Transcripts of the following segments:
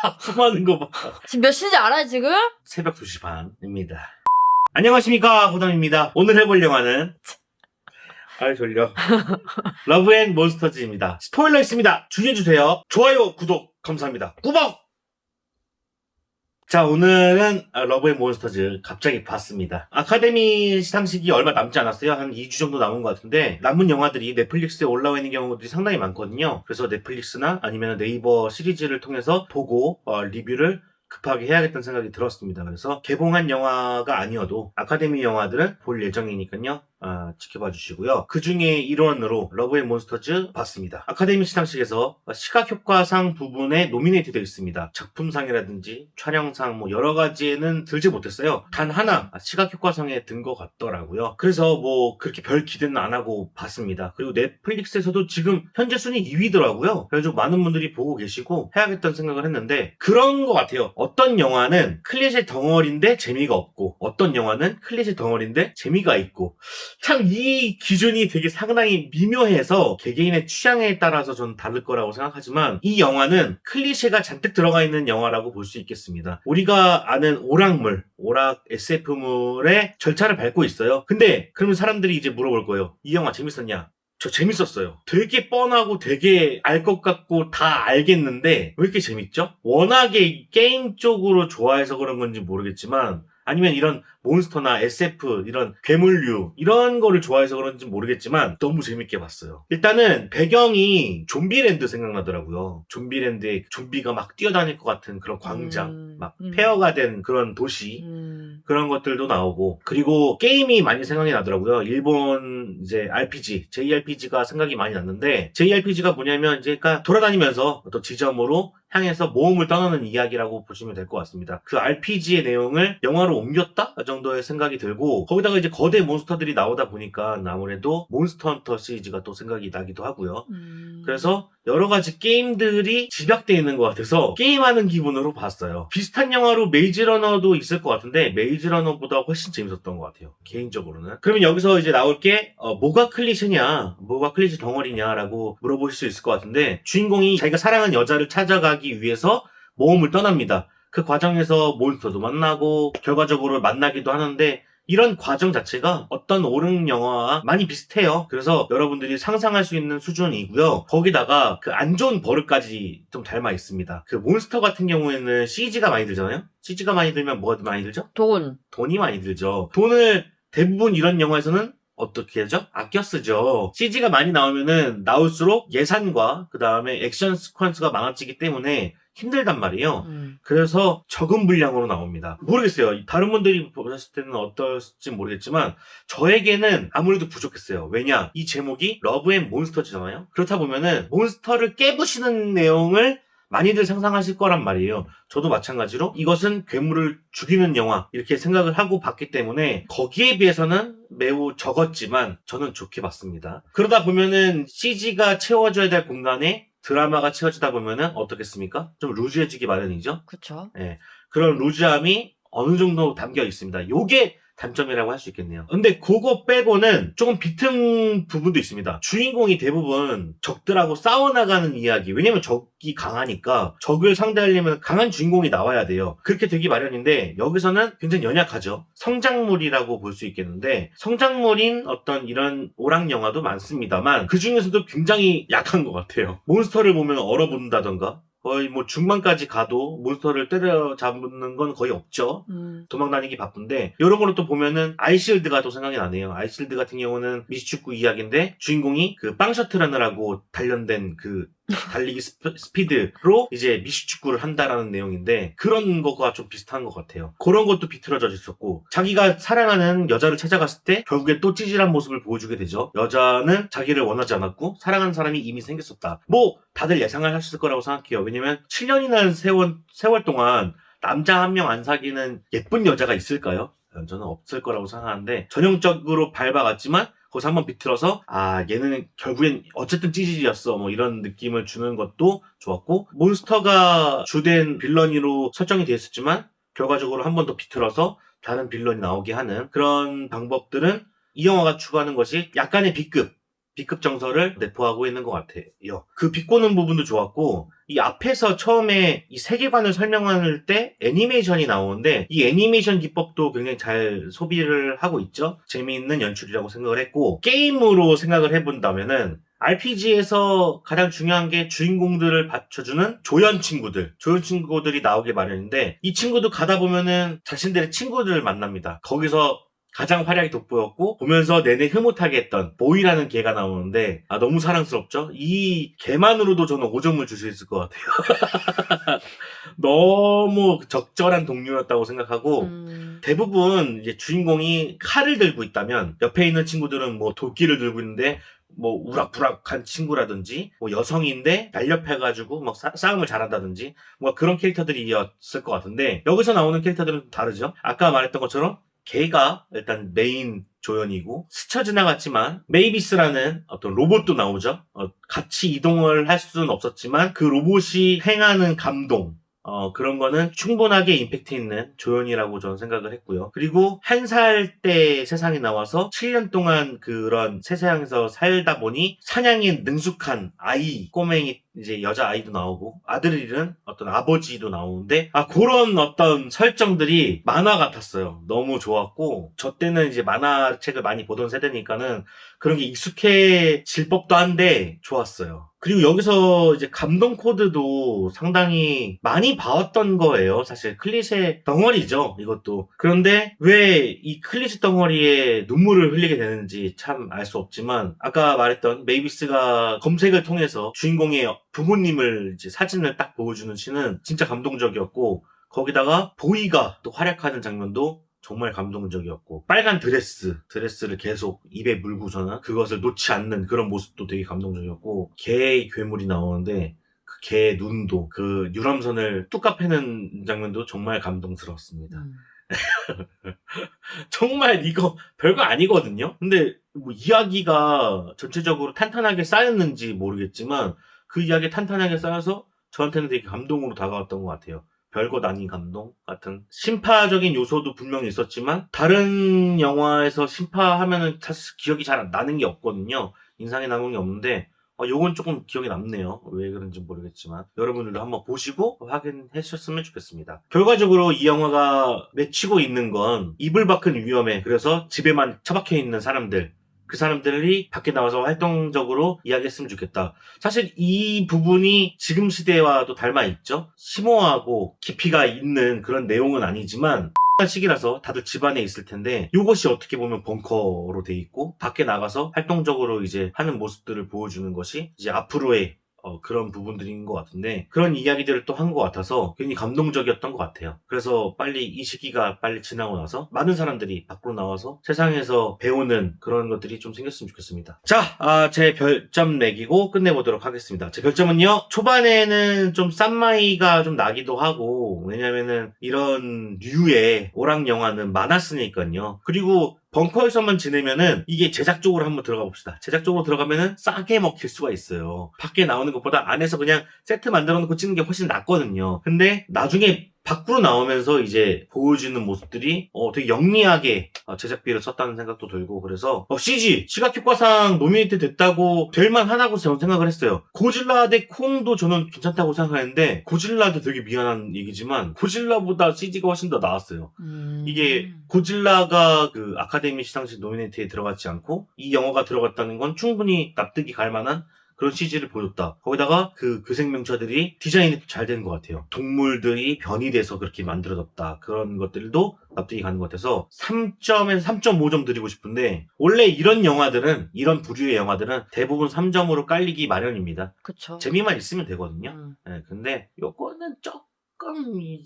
하품하는 거 봐. 지금 몇 시인지 알아요, 지금? 새벽 2시 반입니다. 안녕하십니까, 호담입니다. 오늘 해볼 영화는 아이 졸려. 러브 앤 몬스터즈입니다. 스포일러 있습니다. 주의해주세요. 좋아요, 구독 감사합니다. 꾸벅! 자, 오늘은 러브 앤 몬스터즈 갑자기 봤습니다. 아카데미 시상식이 얼마 남지 않았어요. 한 2주 정도 남은 것 같은데 남은 영화들이 넷플릭스에 올라와 있는 경우들이 상당히 많거든요. 그래서 넷플릭스나 아니면 네이버 시리즈를 통해서 보고 리뷰를 급하게 해야겠다는 생각이 들었습니다. 그래서 개봉한 영화가 아니어도 아카데미 영화들은 볼 예정이니까요. 지켜봐 주시고요. 그 중에 일원으로 러브 앤 몬스터즈 봤습니다. 아카데미 시상식에서 시각효과상 부분에 노미네이트 되어 있습니다. 작품상이라든지 촬영상 뭐 여러 가지에는 들지 못했어요. 단 하나 시각효과상에 든 것 같더라고요. 그래서 뭐 그렇게 별 기대는 안 하고 봤습니다. 그리고 넷플릭스에서도 지금 현재 순위 2위더라고요. 그래서 많은 분들이 보고 계시고 해야겠다는 생각을 했는데 그런 것 같아요. 어떤 영화는 클리셰 덩어리인데 재미가 없고 어떤 영화는 클리셰 덩어리인데 재미가 있고 참 이 기준이 되게 상당히 미묘해서 개개인의 취향에 따라서 저는 다를 거라고 생각하지만 이 영화는 클리셰가 잔뜩 들어가 있는 영화라고 볼 수 있겠습니다. 우리가 아는 오락 SF물의 절차를 밟고 있어요. 근데 그러면 사람들이 이제 물어볼 거예요. 이 영화 재밌었냐? 저 재밌었어요. 되게 뻔하고 되게 알 것 같고 다 알겠는데 왜 이렇게 재밌죠? 워낙에 게임 쪽으로 좋아해서 그런 건지 모르겠지만 아니면 이런 몬스터나 SF 이런 괴물류 이런 거를 좋아해서 그런지 모르겠지만 너무 재밌게 봤어요. 일단은 배경이 좀비랜드 생각나더라고요. 좀비랜드에 좀비가 막 뛰어다닐 것 같은 그런 광장 막 폐허가 된 그런 도시 그런 것들도 나오고 그리고 게임이 많이 생각이 나더라고요. 일본 이제 RPG, JRPG가 생각이 많이 났는데 JRPG가 뭐냐면 이제 그러니까 돌아다니면서 어떤 지점으로 향해서 모험을 떠나는 이야기라고 보시면 될 것 같습니다. 그 RPG의 내용을 영화로 옮겼다? 정도의 생각이 들고 거기다가 이제 거대 몬스터들이 나오다 보니까 아무래도 몬스터 헌터 시리즈가 또 생각이 나기도 하고요. 그래서 여러 가지 게임들이 집약되어 있는 것 같아서 게임하는 기분으로 봤어요. 비슷한 영화로 메이즈 러너도 있을 것 같은데 메이즈 러너보다 훨씬 재밌었던 것 같아요. 개인적으로는. 그러면 여기서 이제 나올 게 뭐가 클리셰냐 뭐가 클리셰 덩어리냐라고 물어보실 수 있을 것 같은데 주인공이 자기가 사랑하는 여자를 찾아가기 위해서 모험을 떠납니다. 그 과정에서 몬스터도 만나고 결과적으로 만나기도 하는데 이런 과정 자체가 어떤 오락 영화와 많이 비슷해요. 그래서 여러분들이 상상할 수 있는 수준이고요. 거기다가 그 안 좋은 버릇까지 좀 닮아 있습니다. 그 몬스터 같은 경우에는 CG가 많이 들잖아요. CG가 많이 들면 뭐가 많이 들죠? 돈이 많이 들죠. 돈을 대부분 이런 영화에서는 어떻게 하죠? 아껴 쓰죠. CG가 많이 나오면은 나올수록 예산과 그 다음에 액션 스퀀스가 많아지기 때문에 힘들단 말이에요. 그래서 적은 분량으로 나옵니다. 모르겠어요. 다른 분들이 보셨을 때는 어떨지 모르겠지만 저에게는 아무래도 부족했어요. 왜냐? 이 제목이 러브 앤 몬스터즈잖아요. 그렇다 보면은 몬스터를 깨부시는 내용을 많이들 상상하실 거란 말이에요. 저도 마찬가지로 이것은 괴물을 죽이는 영화 이렇게 생각을 하고 봤기 때문에 거기에 비해서는 매우 적었지만 저는 좋게 봤습니다. 그러다 보면은 CG가 채워줘야 될 공간에 드라마가 채워지다 보면은 어떻겠습니까? 좀 루즈해지기 마련이죠. 그쵸. 네, 그런 루즈함이 어느 정도 담겨 있습니다. 요게 단점이라고 할 수 있겠네요. 근데 그거 빼고는 조금 비튼 부분도 있습니다. 주인공이 대부분 적들하고 싸워나가는 이야기. 왜냐면 적이 강하니까 적을 상대하려면 강한 주인공이 나와야 돼요. 그렇게 되기 마련인데 여기서는 굉장히 연약하죠. 성장물이라고 볼 수 있겠는데 성장물인 어떤 이런 오락 영화도 많습니다만 그 중에서도 굉장히 약한 것 같아요. 몬스터를 보면 얼어붙는다던가 거의 뭐 중반까지 가도 몬스터를 때려잡는 건 거의 없죠. 도망다니기 바쁜데 이런 걸로 또 보면은 아이실드가 또 생각이 나네요. 아이실드 같은 경우는 미식축구 이야기인데 주인공이 그 빵 셔틀하느라고 단련된 그 달리기 스피드로 이제 미식축구를 한다라는 내용인데 그런 거가 좀 비슷한 것 같아요. 그런 것도 비틀어져 있었고 자기가 사랑하는 여자를 찾아갔을 때 결국에 또 찌질한 모습을 보여주게 되죠. 여자는 자기를 원하지 않았고 사랑하는 사람이 이미 생겼었다. 뭐 다들 예상을 하실 거라고 생각해요. 왜냐면 7년이나 세월 동안 남자 한 명 안 사귀는 예쁜 여자가 있을까요? 저는 없을 거라고 생각하는데 전형적으로 밟아갔지만 거기서 한번 비틀어서 얘는 결국엔 어쨌든 찌질이었어 뭐 이런 느낌을 주는 것도 좋았고 몬스터가 주된 빌런으로 설정이 되어 있었지만 결과적으로 한 번 더 비틀어서 다른 빌런이 나오게 하는 그런 방법들은 이 영화가 추구하는 것이 약간의 B급 B급 정서를 내포하고 있는 것 같아요. 그 비꼬는 부분도 좋았고, 이 앞에서 처음에 이 세계관을 설명할 때 애니메이션이 나오는데, 이 애니메이션 기법도 굉장히 잘 소비를 하고 있죠. 재미있는 연출이라고 생각을 했고, 게임으로 생각을 해본다면은 RPG에서 가장 중요한 게 주인공들을 받쳐주는 조연 친구들이 나오길 마련인데, 이 친구도 가다 보면은 자신들의 친구들을 만납니다. 거기서 가장 활약이 돋보였고, 보면서 내내 흐뭇하게 했던 보이라는 개가 나오는데, 너무 사랑스럽죠? 이 개만으로도 저는 5점을 줄 수 있을 것 같아요. 너무 적절한 동료였다고 생각하고, 대부분 이제 주인공이 칼을 들고 있다면, 옆에 있는 친구들은 뭐 도끼를 들고 있는데, 뭐 우락부락한 친구라든지, 뭐 여성인데 날렵해가지고 막 싸움을 잘한다든지, 뭐 그런 캐릭터들이었을 것 같은데, 여기서 나오는 캐릭터들은 다르죠. 아까 말했던 것처럼 걔가 일단 메인 조연이고, 스쳐 지나갔지만 메이비스라는 어떤 로봇도 나오죠. 같이 이동을 할 수는 없었지만 그 로봇이 행하는 감동, 그런 거는 충분하게 임팩트 있는 조연이라고 저는 생각을 했고요. 그리고 1살 때 세상에 나와서 7년 동안 그런 세상에서 살다 보니 사냥에 능숙한 아이, 꼬맹이, 이제 여자아이도 나오고 아들을 잃은 어떤 아버지도 나오는데, 그런 어떤 설정들이 만화 같았어요. 너무 좋았고, 저 때는 이제 만화책을 많이 보던 세대니까는 그런 게 익숙해질 법도 한데 좋았어요. 그리고 여기서 이제 감동 코드도 상당히 많이 봐왔던 거예요. 사실 클리셰 덩어리죠, 이것도. 그런데 왜 이 클리셰 덩어리에 눈물을 흘리게 되는지 참 알 수 없지만, 아까 말했던 메이비스가 검색을 통해서 주인공의 부모님을 이제 사진을 딱 보여주는 씬은 진짜 감동적이었고, 거기다가 보이가 또 활약하는 장면도 정말 감동적이었고, 빨간 드레스를 계속 입에 물고서는 그것을 놓지 않는 그런 모습도 되게 감동적이었고, 개의 괴물이 나오는데 그 개의 눈도 그 유람선을 뚝 패는 장면도 정말 감동스러웠습니다. 정말 이거 별거 아니거든요. 근데 뭐 이야기가 전체적으로 탄탄하게 쌓였는지 모르겠지만, 그 이야기 탄탄하게 쌓여서 저한테는 되게 감동으로 다가왔던 것 같아요. 별것 아닌 감동 같은. 심파적인 요소도 분명히 있었지만, 다른 영화에서 심파하면은 사실 기억이 잘 안 나는 게 없거든요. 인상에 남은 게 없는데, 요건 조금 기억에 남네요. 왜 그런지 모르겠지만 여러분들도 한번 보시고 확인해 주셨으면 좋겠습니다. 결과적으로 이 영화가 맺히고 있는 건 이불 밖은 위험해. 그래서 집에만 처박혀 있는 사람들, 그 사람들이 밖에 나와서 활동적으로 이야기했으면 좋겠다. 사실 이 부분이 지금 시대와도 닮아 있죠. 심오하고 깊이가 있는 그런 내용은 아니지만, 시기라서 다들 집안에 있을 텐데, 이것이 어떻게 보면 벙커로 돼 있고 밖에 나가서 활동적으로 이제 하는 모습들을 보여주는 것이 이제 앞으로의 그런 부분들인 것 같은데, 그런 이야기들을 또 한 것 같아서 굉장히 감동적이었던 것 같아요. 그래서 빨리 이 시기가 빨리 지나고 나서 많은 사람들이 밖으로 나와서 세상에서 배우는 그런 것들이 좀 생겼으면 좋겠습니다. 자, 제 별점 매기고 끝내보도록 하겠습니다. 제 별점은요, 초반에는 좀 싼마이가 좀 나기도 하고, 왜냐면은 이런 류의 오락 영화는 많았으니까요. 그리고 벙커에서만 지내면은 이게 제작 쪽으로 한번 들어가 봅시다. 제작 쪽으로 들어가면은 싸게 먹힐 수가 있어요. 밖에 나오는 것보다 안에서 그냥 세트 만들어 놓고 찍는 게 훨씬 낫거든요. 근데 나중에 밖으로 나오면서 이제 보여주는 모습들이 되게 영리하게 제작비를 썼다는 생각도 들고, 그래서 CG 시각효과상 노미네이트 됐다고 될만하다고 저는 생각을 했어요. 고질라 대 콩도 저는 괜찮다고 생각하는데, 고질라도 되게 미안한 얘기지만 고질라보다 CG가 훨씬 더 나았어요. 이게 고질라가 그 아카데미 시상식 노미네이트에 들어갔지 않고 이 영화가 들어갔다는 건 충분히 납득이 갈 만한 그런 CG를 보여줬다. 거기다가 그 생명체들이 디자인이 잘 된 것 같아요. 동물들이 변이 돼서 그렇게 만들어졌다. 그런 것들도 납득이 가는 것 같아서 3점에서 3.5점 드리고 싶은데, 원래 이런 영화들은, 이런 부류의 영화들은 대부분 3점으로 깔리기 마련입니다. 그쵸. 재미만 있으면 되거든요. 네, 근데 요거는 조금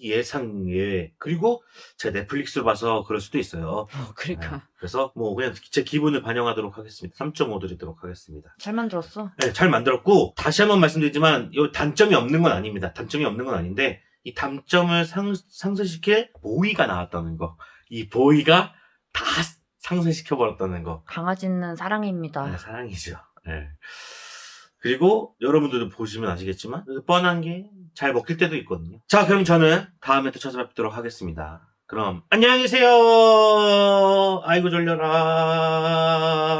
예상 예외. 그리고 제가 넷플릭스를 봐서 그럴 수도 있어요. 그러니까. 네, 그래서 뭐 그냥 제 기분을 반영하도록 하겠습니다. 3.5 드리도록 하겠습니다. 잘 만들었어. 네, 잘 만들었고, 다시 한번 말씀드리지만 이 단점이 없는 건 아닙니다. 단점이 없는 건 아닌데, 이 단점을 상쇄시킬 보이가 나왔다는 거, 이 보이가 다 상쇄시켜버렸다는 거. 강아지는 사랑입니다. 네, 사랑이죠. 네. 그리고 여러분들도 보시면 아시겠지만 뻔한 게 잘 먹힐 때도 있거든요. 자, 그럼 저는 다음에 또 찾아뵙도록 하겠습니다. 그럼 안녕히 계세요. 아이고 졸려라.